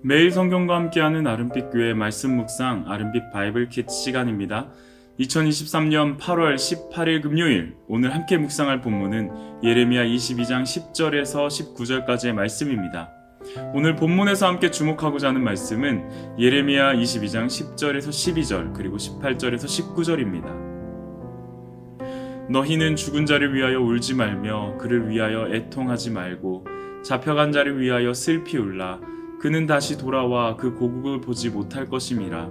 매일 성경과 함께하는 아름빛 교회 말씀 묵상 아름빛 바이블 키트 시간입니다. 2023년 8월 18일 금요일, 오늘 함께 묵상할 본문은 예레미야 22장 10절에서 19절까지의 말씀입니다. 오늘 본문에서 함께 주목하고자 하는 말씀은 예레미야 22장 10절에서 12절 그리고 18절에서 19절입니다. 너희는 죽은 자를 위하여 울지 말며 그를 위하여 애통하지 말고 잡혀간 자를 위하여 슬피 울라. 그는 다시 돌아와 그 고국을 보지 못할 것임이라.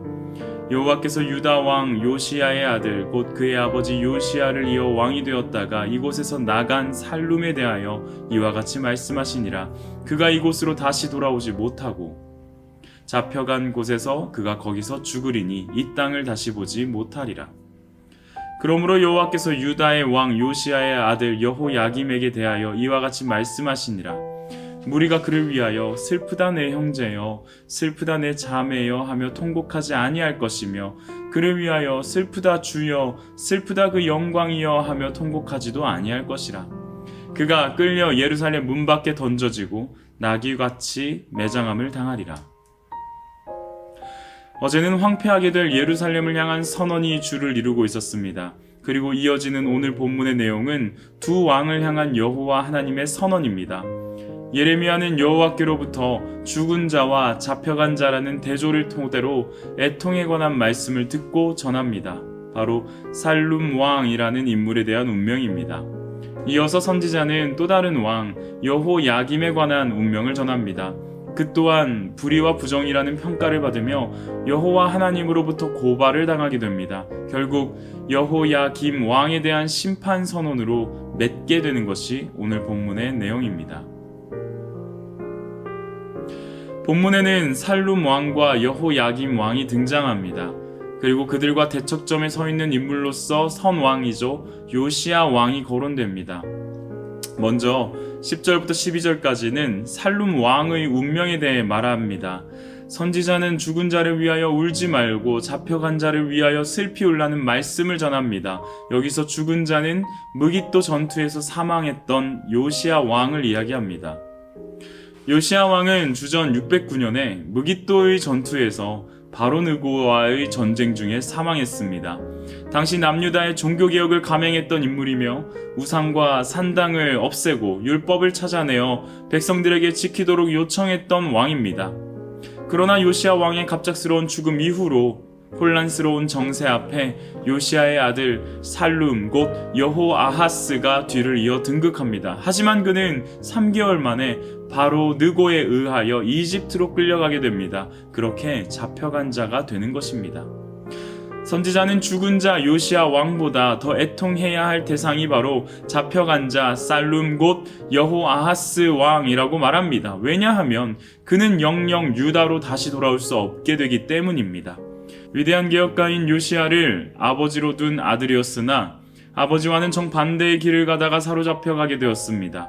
여호와께서 유다 왕 요시야의 아들 곧 그의 아버지 요시야를 이어 왕이 되었다가 이곳에서 나간 살룸에 대하여 이와 같이 말씀하시니라. 그가 이곳으로 다시 돌아오지 못하고 잡혀간 곳에서 그가 거기서 죽으리니 이 땅을 다시 보지 못하리라. 그러므로 여호와께서 유다의 왕 요시야의 아들 여호야김에게 대하여 이와 같이 말씀하시니라. 무리가 그를 위하여 슬프다 내 형제여 슬프다 내 자매여 하며 통곡하지 아니할 것이며 그를 위하여 슬프다 주여 슬프다 그 영광이여 하며 통곡하지도 아니할 것이라. 그가 끌려 예루살렘 문 밖에 던져지고 나귀같이 매장함을 당하리라. 어제는 황폐하게 될 예루살렘을 향한 선언이 주를 이루고 있었습니다. 그리고 이어지는 오늘 본문의 내용은 두 왕을 향한 여호와 하나님의 선언입니다. 예레미야는 여호와께로부터 죽은 자와 잡혀간 자라는 대조를 토대로 애통에 관한 말씀을 듣고 전합니다. 바로 살룸 왕이라는 인물에 대한 운명입니다. 이어서 선지자는 또 다른 왕 여호야김에 관한 운명을 전합니다. 그 또한 불의와 부정이라는 평가를 받으며 여호와 하나님으로부터 고발을 당하게 됩니다. 결국 여호야김 왕에 대한 심판 선언으로 맺게 되는 것이 오늘 본문의 내용입니다. 본문에는 살룸 왕과 여호야김 왕이 등장합니다. 그리고 그들과 대척점에 서 있는 인물로서 선왕이죠 요시야 왕이 거론됩니다. 먼저 10절부터 12절까지는 살룸 왕의 운명에 대해 말합니다. 선지자는 죽은 자를 위하여 울지 말고 잡혀간 자를 위하여 슬피 울라는 말씀을 전합니다. 여기서 죽은 자는 무깃도 전투에서 사망했던 요시야 왕을 이야기합니다. 요시야 왕은 주전 609년에 무깃도의 전투에서 바로느고와의 전쟁 중에 사망했습니다. 당시 남유다의 종교개혁을 감행했던 인물이며 우상과 산당을 없애고 율법을 찾아내어 백성들에게 지키도록 요청했던 왕입니다. 그러나 요시야 왕의 갑작스러운 죽음 이후로 혼란스러운 정세 앞에 요시야의 아들 살룸 곧 여호아하스가 뒤를 이어 등극합니다. 하지만 그는 3개월 만에 바로 느고에 의하여 이집트로 끌려가게 됩니다. 그렇게 잡혀간 자가 되는 것입니다. 선지자는 죽은 자 요시야 왕보다 더 애통해야 할 대상이 바로 잡혀간 자 살룸 곧 여호아하스 왕이라고 말합니다. 왜냐하면 그는 영영 유다로 다시 돌아올 수 없게 되기 때문입니다. 위대한 개혁가인 요시야를 아버지로 둔 아들이었으나 아버지와는 정반대의 길을 가다가 사로잡혀가게 되었습니다.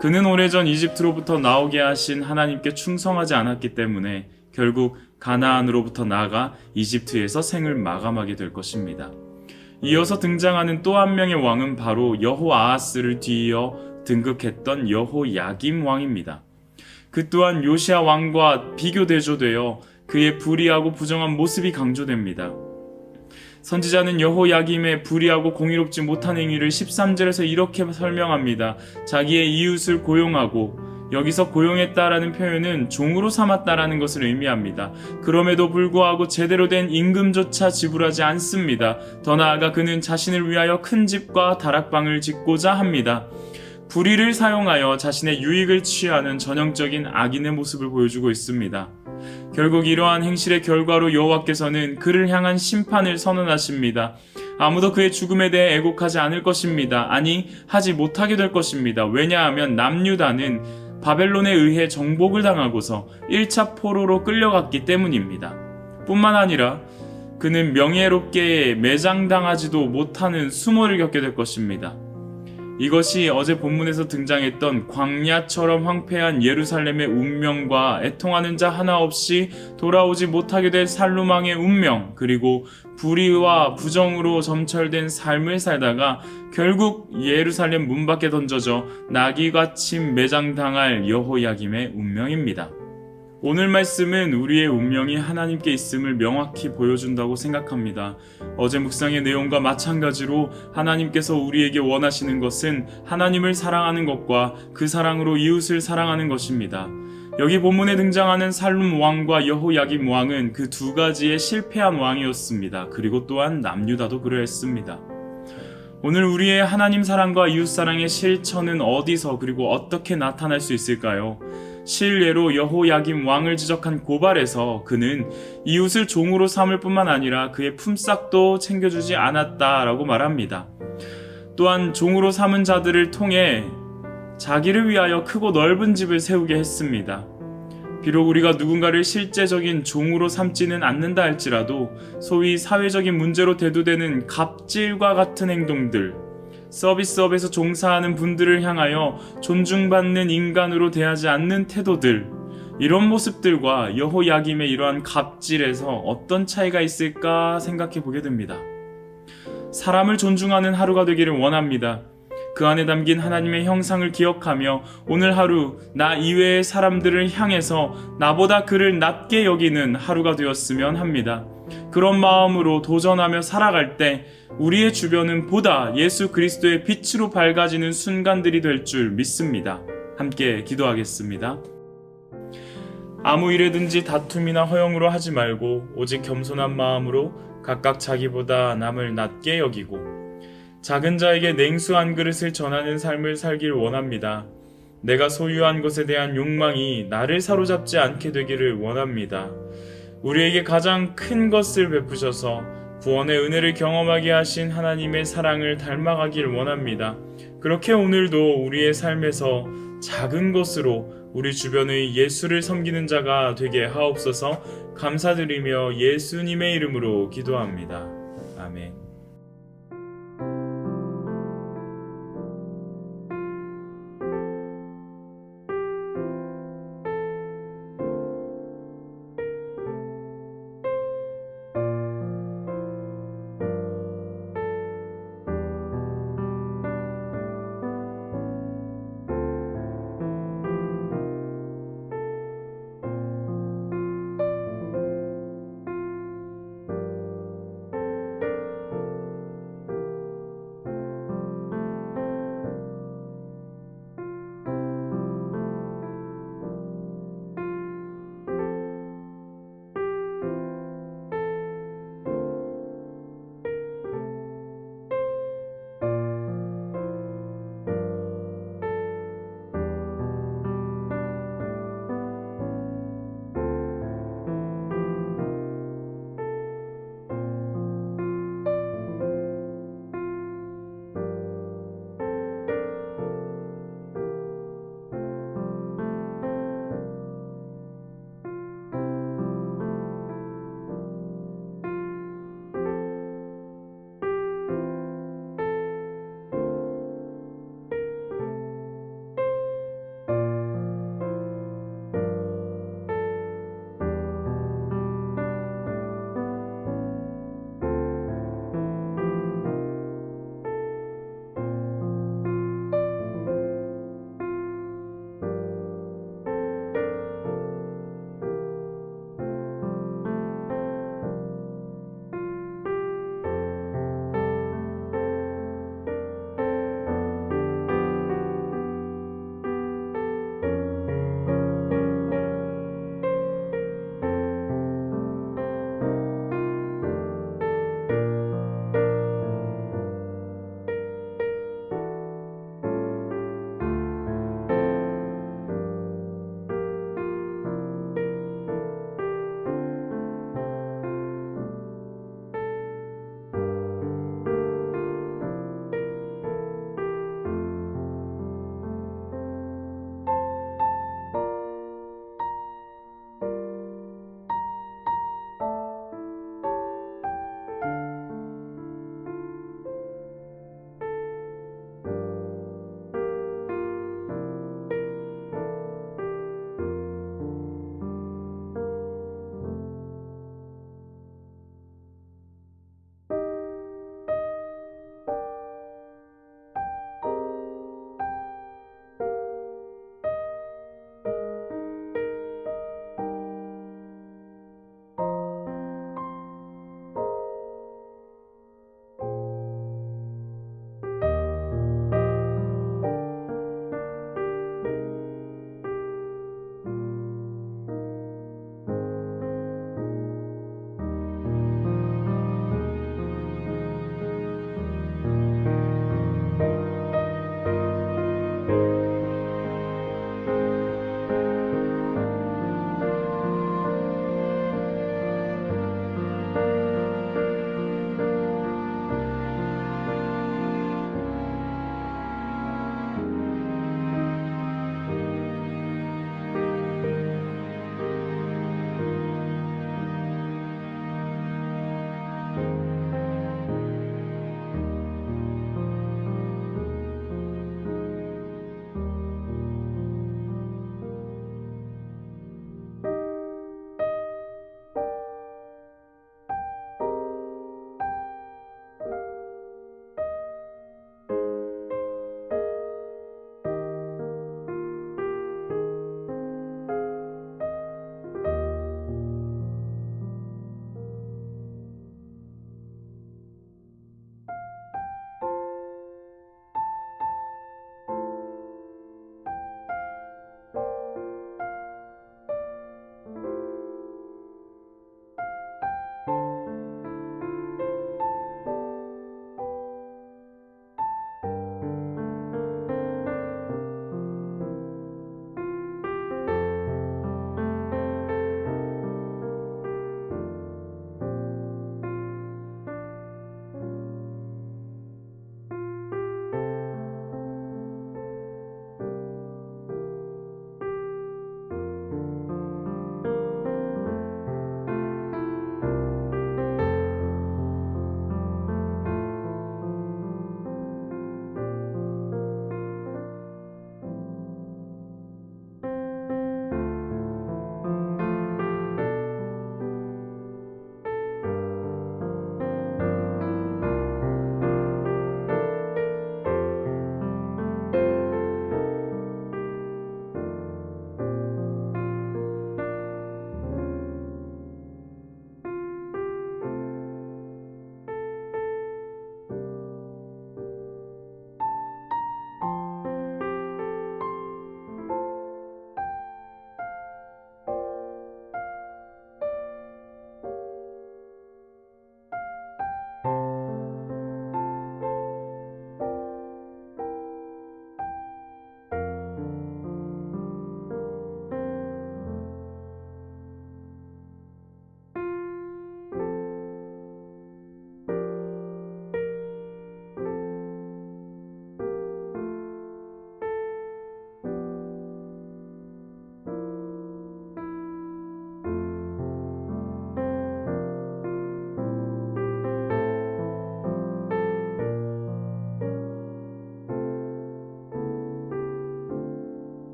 그는 오래전 이집트로부터 나오게 하신 하나님께 충성하지 않았기 때문에 결국 가나안으로부터 나아가 이집트에서 생을 마감하게 될 것입니다. 이어서 등장하는 또 한 명의 왕은 바로 여호아하스를 뒤이어 등극했던 여호야김 왕입니다. 그 또한 요시야 왕과 비교 대조되어 그의 불의하고 부정한 모습이 강조됩니다. 선지자는 여호야김의 불의하고 공의롭지 못한 행위를 13절에서 이렇게 설명합니다. 자기의 이웃을 고용하고, 여기서 고용했다라는 표현은 종으로 삼았다라는 것을 의미합니다. 그럼에도 불구하고 제대로 된 임금조차 지불하지 않습니다. 더 나아가 그는 자신을 위하여 큰 집과 다락방을 짓고자 합니다. 불의를 사용하여 자신의 유익을 취하는 전형적인 악인의 모습을 보여주고 있습니다. 결국 이러한 행실의 결과로 여호와께서는 그를 향한 심판을 선언하십니다. 아무도 그의 죽음에 대해 애곡하지 않을 것입니다. 아니, 하지 못하게 될 것입니다. 왜냐하면 남유다는 바벨론에 의해 정복을 당하고서 1차 포로로 끌려갔기 때문입니다. 뿐만 아니라 그는 명예롭게 매장당하지도 못하는 수모를 겪게 될 것입니다. 이것이 어제 본문에서 등장했던 광야처럼 황폐한 예루살렘의 운명과 애통하는 자 하나 없이 돌아오지 못하게 될 살룸 왕의 운명, 그리고 불의와 부정으로 점철된 삶을 살다가 결국 예루살렘 문 밖에 던져져 나귀같이 매장당할 여호야김의 운명입니다. 오늘 말씀은 우리의 운명이 하나님께 있음을 명확히 보여준다고 생각합니다. 어제 묵상의 내용과 마찬가지로 하나님께서 우리에게 원하시는 것은 하나님을 사랑하는 것과 그 사랑으로 이웃을 사랑하는 것입니다. 여기 본문에 등장하는 살룸 왕과 여호야김 왕은 그 두 가지의 실패한 왕이었습니다. 그리고 또한 남유다도 그러했습니다. 오늘 우리의 하나님 사랑과 이웃 사랑의 실천은 어디서 그리고 어떻게 나타날 수 있을까요? 실례로 여호야김 왕을 지적한 고발에서 그는 이웃을 종으로 삼을 뿐만 아니라 그의 품삯도 챙겨주지 않았다라고 말합니다. 또한 종으로 삼은 자들을 통해 자기를 위하여 크고 넓은 집을 세우게 했습니다. 비록 우리가 누군가를 실제적인 종으로 삼지는 않는다 할지라도 소위 사회적인 문제로 대두되는 갑질과 같은 행동들, 서비스업에서 종사하는 분들을 향하여 존중받는 인간으로 대하지 않는 태도들, 이런 모습들과 여호야김의 이러한 갑질에서 어떤 차이가 있을까 생각해 보게 됩니다. 사람을 존중하는 하루가 되기를 원합니다. 그 안에 담긴 하나님의 형상을 기억하며 오늘 하루 나 이외의 사람들을 향해서 나보다 그를 낮게 여기는 하루가 되었으면 합니다. 그런 마음으로 도전하며 살아갈 때 우리의 주변은 보다 예수 그리스도의 빛으로 밝아지는 순간들이 될 줄 믿습니다. 함께 기도하겠습니다. 아무 일에든지 다툼이나 허영으로 하지 말고 오직 겸손한 마음으로 각각 자기보다 남을 낮게 여기고 작은 자에게 냉수 한 그릇을 전하는 삶을 살길 원합니다. 내가 소유한 것에 대한 욕망이 나를 사로잡지 않게 되기를 원합니다. 우리에게 가장 큰 것을 베푸셔서 구원의 은혜를 경험하게 하신 하나님의 사랑을 닮아가길 원합니다. 그렇게 오늘도 우리의 삶에서 작은 것으로 우리 주변의 예수를 섬기는 자가 되게 하옵소서. 감사드리며 예수님의 이름으로 기도합니다. 아멘.